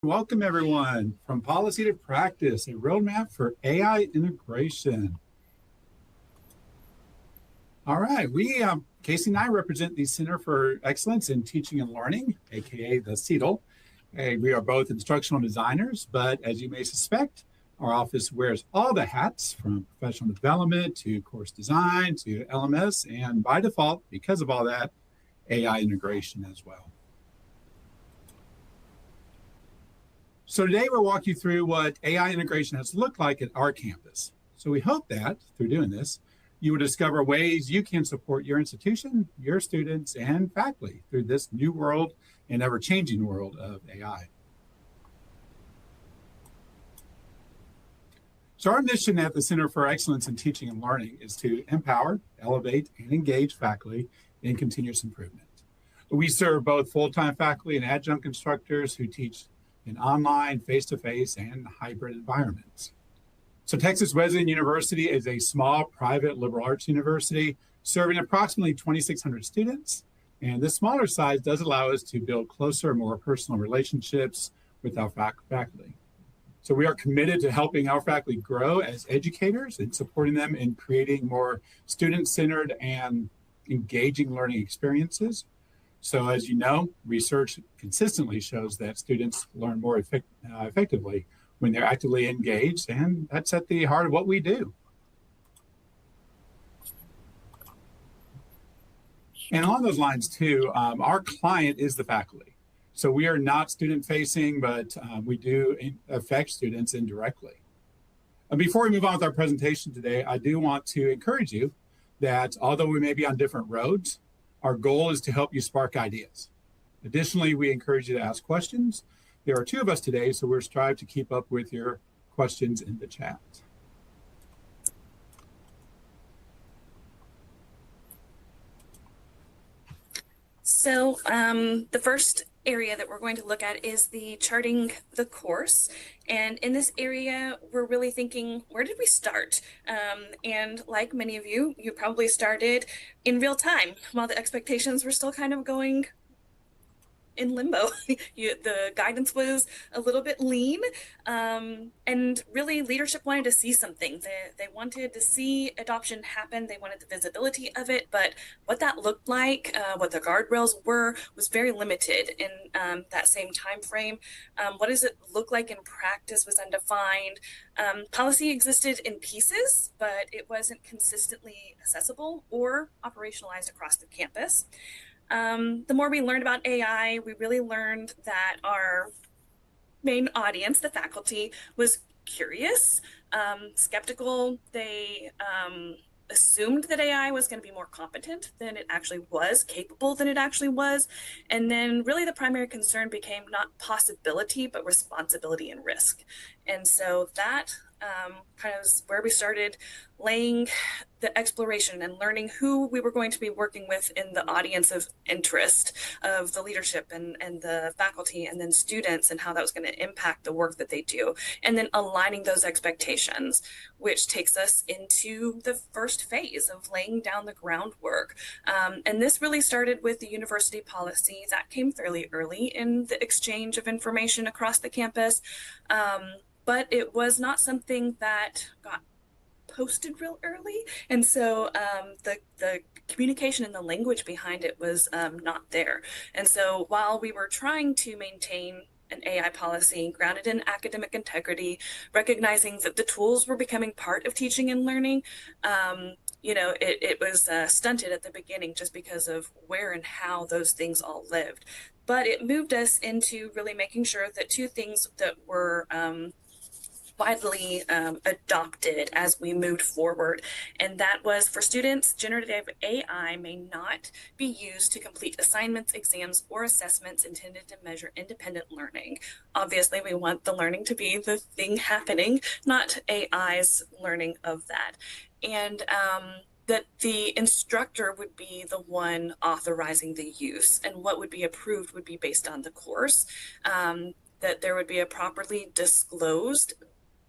Welcome everyone from Policy to Practice, a roadmap for AI integration. All right, Casey and I represent the Center for Excellence in Teaching and Learning, aka the CETL. We are both instructional designers, but as you may suspect, our office wears all the hats from professional development to course design to LMS, and by default, because of all that, AI integration as well. So today we'll walk you through what AI integration has looked like at our campus. So we hope that through doing this, you will discover ways you can support your institution, your students, and faculty through this new world and ever-changing world of AI. So our mission at the Center for Excellence in Teaching and Learning is to empower, elevate, and engage faculty in continuous improvement. We serve both full-time faculty and adjunct instructors who teach in online, face-to-face, and hybrid environments. So Texas Wesleyan University is a small private liberal arts university serving approximately 2,600 students. And this smaller size does allow us to build closer, more personal relationships with our faculty. So we are committed to helping our faculty grow as educators and supporting them in creating more student-centered and engaging learning experiences. So as you know, research consistently shows that students learn more effectively when they're actively engaged, and that's at the heart of what we do. And along those lines too, our client is the faculty. So we are not student-facing, but we do affect students indirectly. And before we move on with our presentation today, I do want to encourage you that although we may be on different roads, our goal is to help you spark ideas. Additionally, we encourage you to ask questions. There are two of us today, so we'll strive to keep up with your questions in the chat. So the first area that we're going to look at is the charting the course. And in this area, we're really thinking, where did we start? And like many of you, you probably started in real time while the expectations were still kind of going in limbo. The guidance was a little bit lean, and really leadership wanted to see something. They wanted to see adoption happen. They wanted the visibility of it, but what that looked like, what the guardrails were, was very limited in that same time frame. What does it look like in practice was undefined. Policy existed in pieces, but it wasn't consistently accessible or operationalized across the campus. The more we learned about AI, we really learned that our main audience, the faculty, was curious, skeptical. They assumed that AI was going to be more competent than it actually was, capable than it actually was. And then really the primary concern became not possibility, but responsibility and risk. And so that kind of where we started laying the exploration and learning who we were going to be working with in the audience of interest of the leadership and the faculty and then students, and how that was going to impact the work that they do, and then aligning those expectations, which takes us into the first phase of laying down the groundwork. And this really started with the university policy that came fairly early in the exchange of information across the campus. But it was not something that got posted real early. And so the communication and the language behind it was not there. And so while we were trying to maintain an AI policy grounded in academic integrity, recognizing that the tools were becoming part of teaching and learning, it was stunted at the beginning just because of where and how those things all lived. But it moved us into really making sure that two things that were widely adopted as we moved forward. And that was, for students, generative AI may not be used to complete assignments, exams, or assessments intended to measure independent learning. Obviously, we want the learning to be the thing happening, not AI's learning of that. And that the instructor would be the one authorizing the use, and what would be approved would be based on the course, that there would be a properly disclosed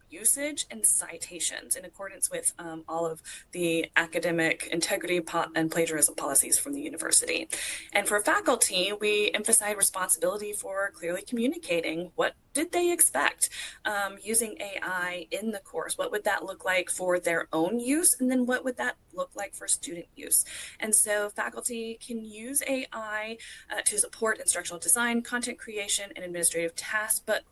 usage and citations in accordance with all of the academic integrity and plagiarism policies from the university. And for faculty, we emphasize responsibility for clearly communicating what did they expect using AI in the course. What would that look like for their own use? And then what would that look like for student use? And so faculty can use AI to support instructional design, content creation, and administrative tasks, but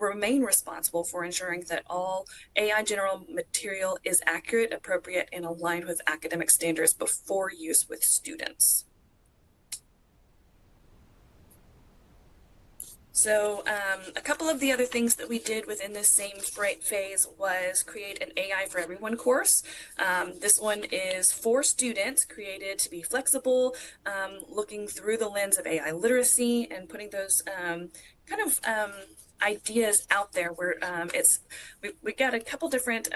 remain responsible for ensuring that all AI general material is accurate, appropriate, and aligned with academic standards before use with students. So a couple of the other things that we did within this same phase was create an AI for Everyone course. This one is for students, created to be flexible, looking through the lens of AI literacy and putting those ideas out there where we got a couple different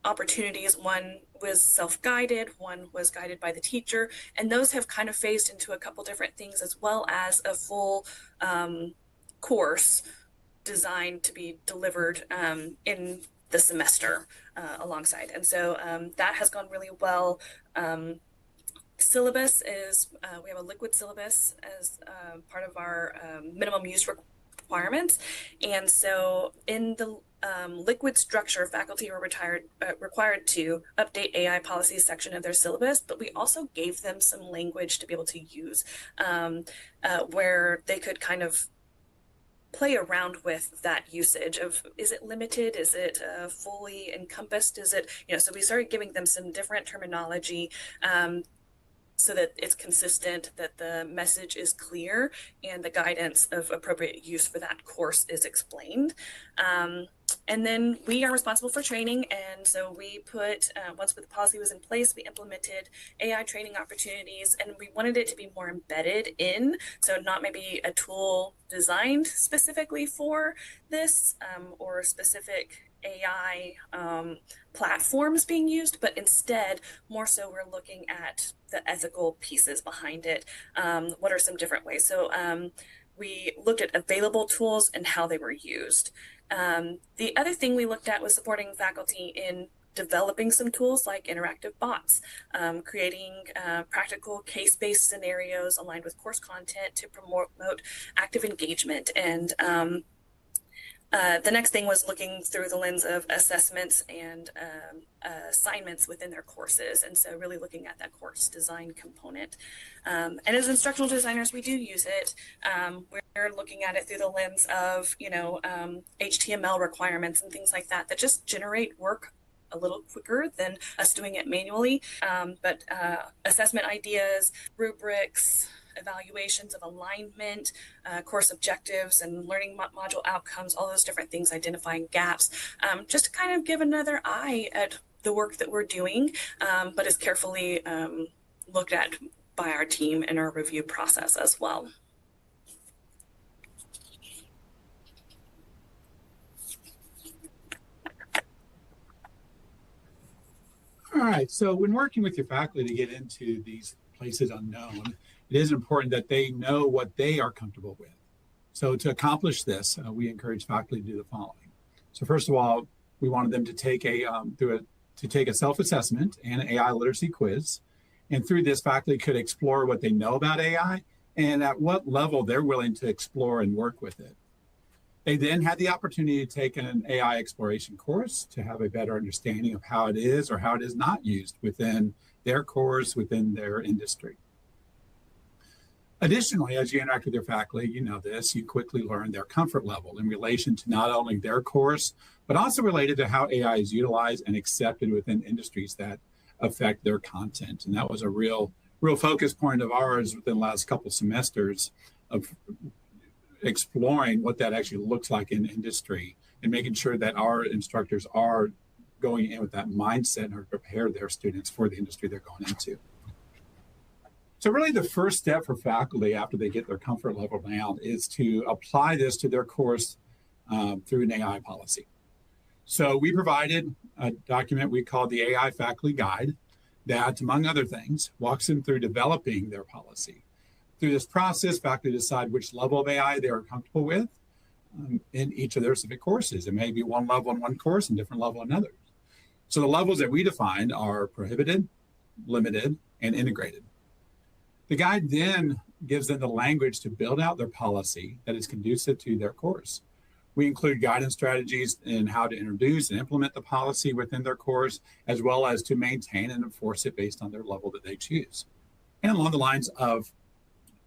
opportunities. One was self-guided, one was guided by the teacher, and those have kind of phased into a couple different things, as well as a full course designed to be delivered in the semester alongside. And so that has gone really well. Syllabus is, we have a liquid syllabus as part of our minimum use requirements. And so in the liquid structure, faculty are required to update AI policies section of their syllabus, but we also gave them some language to be able to use where they could kind of play around with that usage of, is it limited? Is it fully encompassed? Is it, so we started giving them some different terminology so that it's consistent, that the message is clear, and the guidance of appropriate use for that course is explained. And then we are responsible for training. And so we put, once the policy was in place, we implemented AI training opportunities, and we wanted it to be more embedded in, so not maybe a tool designed specifically for this or specific AI platforms being used, but instead more so we're looking at the ethical pieces behind it. What are some different ways? So we looked at available tools and how they were used. The other thing we looked at was supporting faculty in developing some tools like interactive bots, creating practical case-based scenarios aligned with course content to promote active engagement. And the next thing was looking through the lens of assessments and assignments within their courses. And so really looking at that course design component. And as instructional designers, we do use it. We're looking at it through the lens of, HTML requirements and things like that, that just generate work a little quicker than us doing it manually. But assessment ideas, rubrics, evaluations of alignment, course objectives, and learning module outcomes, all those different things, identifying gaps, just to kind of give another eye at the work that we're doing, but is carefully looked at by our team in our review process as well. All right, so when working with your faculty to get into these places unknown, it is important that they know what they are comfortable with. So to accomplish this, we encourage faculty to do the following. So first of all, we wanted them to take a self-assessment and an AI literacy quiz. And through this, faculty could explore what they know about AI and at what level they're willing to explore and work with it. They then had the opportunity to take an AI exploration course to have a better understanding of how it is or how it is not used within their course, within their industry. Additionally, as you interact with your faculty, you quickly learn their comfort level in relation to not only their course, but also related to how AI is utilized and accepted within industries that affect their content. And that was a real focus point of ours within the last couple semesters of exploring what that actually looks like in industry and making sure that our instructors are going in with that mindset and are prepare their students for the industry they're going into. So really the first step for faculty after they get their comfort level down is to apply this to their course through an AI policy. So we provided a document we called the AI Faculty Guide that, among other things, walks them through developing their policy. Through this process, faculty decide which level of AI they are comfortable with, in each of their specific courses. It may be one level in one course and different level in others. So the levels that we defined are prohibited, limited, and integrated. The guide then gives them the language to build out their policy that is conducive to their course. We include guidance strategies in how to introduce and implement the policy within their course, as well as to maintain and enforce it based on their level that they choose. And along the lines of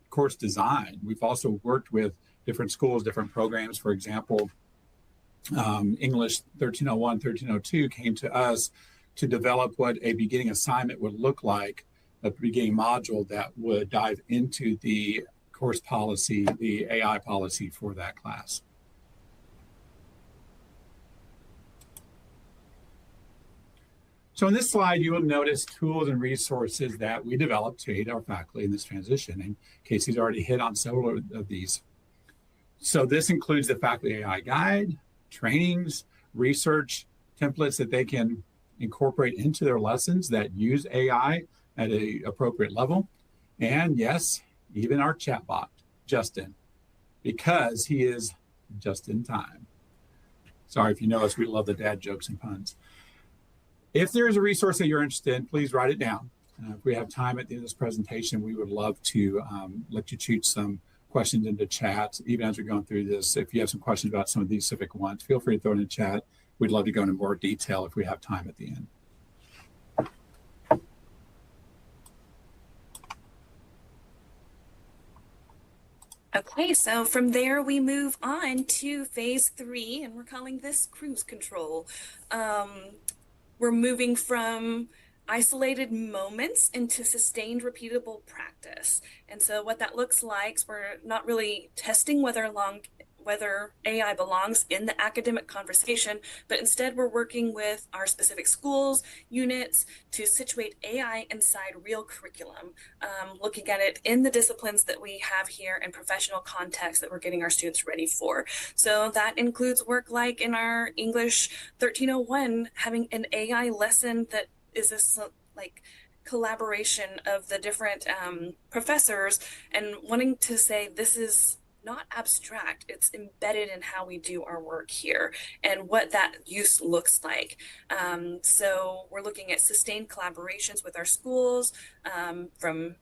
course design, we've also worked with different schools, different programs. For example, English 1301, 1302 came to us to develop what a beginning assignment would look like, a beginning module that would dive into the course policy, the AI policy for that class. So in this slide, you will notice tools and resources that we developed to aid our faculty in this transition. And Casey's already hit on several of these. So this includes the Faculty AI Guide, trainings, research templates that they can incorporate into their lessons that use AI at an appropriate level. And yes, even our chatbot, Justin, because he is just in time. Sorry if you know us, we love the dad jokes and puns. If there is a resource that you're interested in, please write it down. If we have time at the end of this presentation, we would love to let you shoot some questions into chat, even as we're going through this. If you have some questions about some of these specific ones, feel free to throw it in the chat. We'd love to go into more detail if we have time at the end. Okay, so from there we move on to phase 3, and we're calling this cruise control. We're moving from isolated moments into sustained repeatable practice. And so what that looks like is we're not really testing whether AI belongs in the academic conversation, but instead we're working with our specific schools, units to situate AI inside real curriculum, looking at it in the disciplines that we have here and professional context that we're getting our students ready for. So that includes work like in our English 1301, having an AI lesson that is this like collaboration of the different professors and wanting to say this is not abstract, it's embedded in how we do our work here and what that use looks like. So we're looking at sustained collaborations with our schools from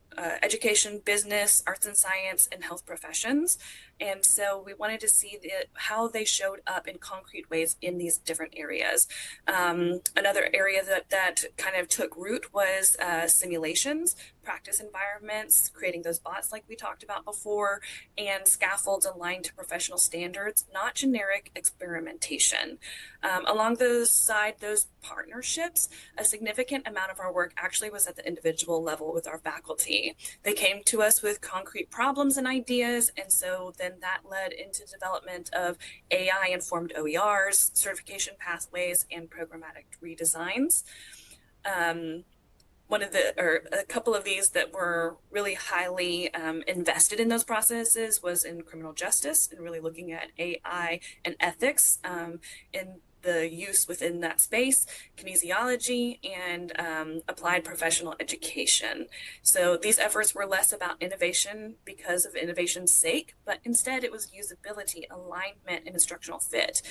education, business, arts and science, and health professions. And so we wanted to see how they showed up in concrete ways in these different areas. Another area that kind of took root was simulations, practice environments, creating those bots like we talked about before, and scaffolds aligned to professional standards, not generic experimentation. Along those partnerships, a significant amount of our work actually was at the individual level with our faculty. They came to us with concrete problems and ideas, and so then that led into development of AI-informed OERs, certification pathways, and programmatic redesigns. A couple of these that were really highly invested in those processes was in criminal justice and really looking at AI and ethics in the use within that space, kinesiology, and applied professional education. So these efforts were less about innovation because of innovation's sake, but instead it was usability, alignment, and instructional fit.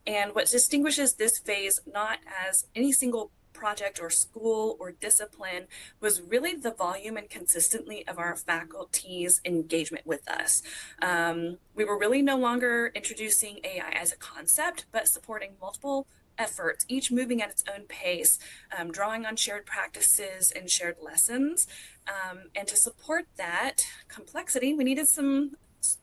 And what distinguishes this phase not as any single project or school or discipline was really the volume and consistency of our faculty's engagement with us. We were really no longer introducing AI as a concept, but supporting multiple efforts, each moving at its own pace, drawing on shared practices and shared lessons. And to support that complexity, we needed some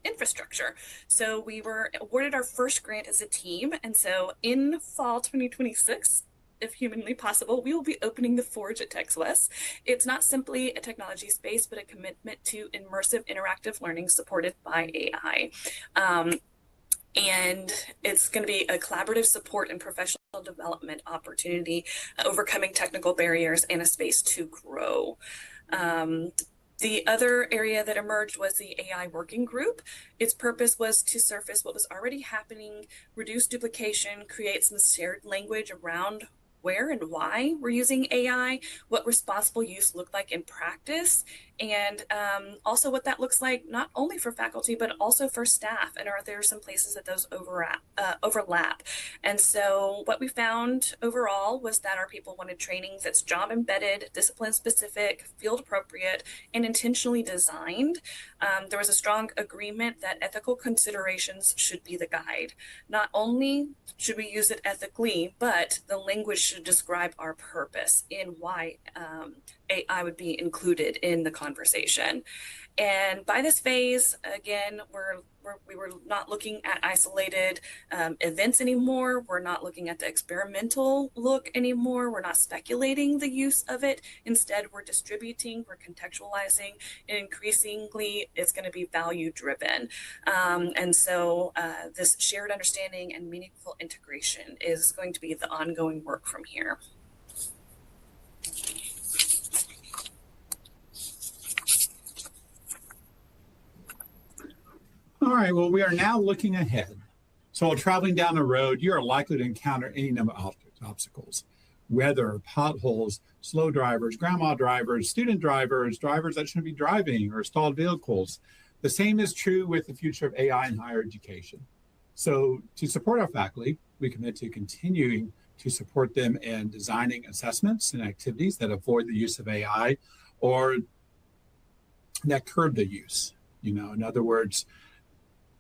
infrastructure. So we were awarded our first grant as a team. And so in fall 2026, if humanly possible, we will be opening the Forge at TexWest. It's not simply a technology space, but a commitment to immersive interactive learning supported by AI. And it's going to be a collaborative support and professional development opportunity, overcoming technical barriers and a space to grow. The other area that emerged was the AI working group. Its purpose was to surface what was already happening, reduce duplication, create some shared language around where and why we're using AI, what responsible use look like in practice, and also what that looks like not only for faculty, but also for staff. And are there some places that those overlap? And so what we found overall was that our people wanted training that's job embedded, discipline specific, field appropriate, and intentionally designed. There was a strong agreement that ethical considerations should be the guide. Not only should we use it ethically, but the language should describe our purpose in why AI would be included in the conversation. And by this phase, again, we were not looking at isolated events anymore. We're not looking at the experimental look anymore. We're not speculating the use of it. Instead, we're distributing, we're contextualizing, and increasingly it's going to be value driven. And so this shared understanding and meaningful integration is going to be the ongoing work from here. All right, well, we are now looking ahead. So while traveling down the road, you are likely to encounter any number of obstacles, weather, potholes, slow drivers, grandma drivers, student drivers, drivers that shouldn't be driving, or stalled vehicles. The same is true with the future of AI in higher education. So to support our faculty, we commit to continuing to support them in designing assessments and activities that avoid the use of AI or that curb the use. In other words,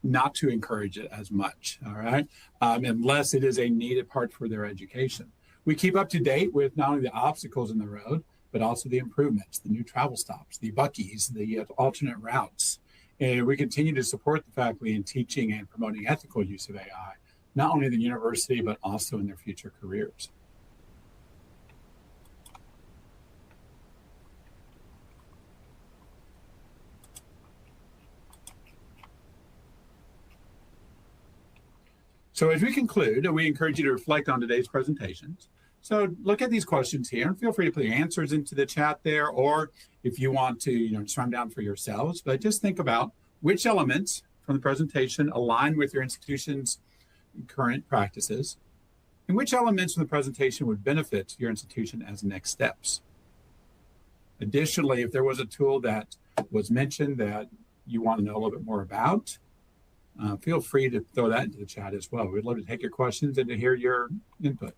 not to encourage it as much, all right, unless it is a needed part for their education. We keep up to date with not only the obstacles in the road, but also the improvements, the new travel stops, the buckies, the alternate routes. And we continue to support the faculty in teaching and promoting ethical use of AI, not only in the university, but also in their future careers. So as we conclude, we encourage you to reflect on today's presentations. So look at these questions here and feel free to put your answers into the chat there, or if you want to, just write them down for yourselves. But just think about which elements from the presentation align with your institution's current practices, and which elements from the presentation would benefit your institution as next steps. Additionally, if there was a tool that was mentioned that you want to know a little bit more about, feel free to throw that into the chat as well. We'd love to take your questions and to hear your input.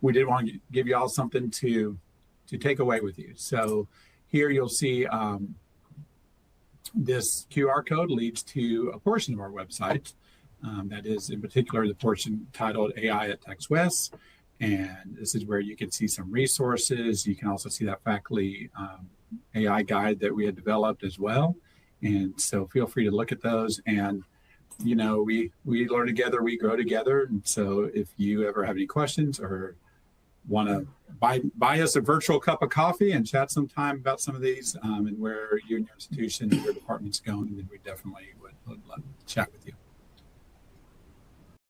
We did want to give you all something to take away with you. So here you'll see this QR code leads to a portion of our website. That is in particular the portion titled AI at Texas West. And this is where you can see some resources. You can also see that faculty AI guide that we had developed as well. And so feel free to look at those. And, we learn together, we grow together. And so if you ever have any questions or want to buy us a virtual cup of coffee and chat sometime about some of these and where you and your institution and your department's going, then we definitely would love to chat with you.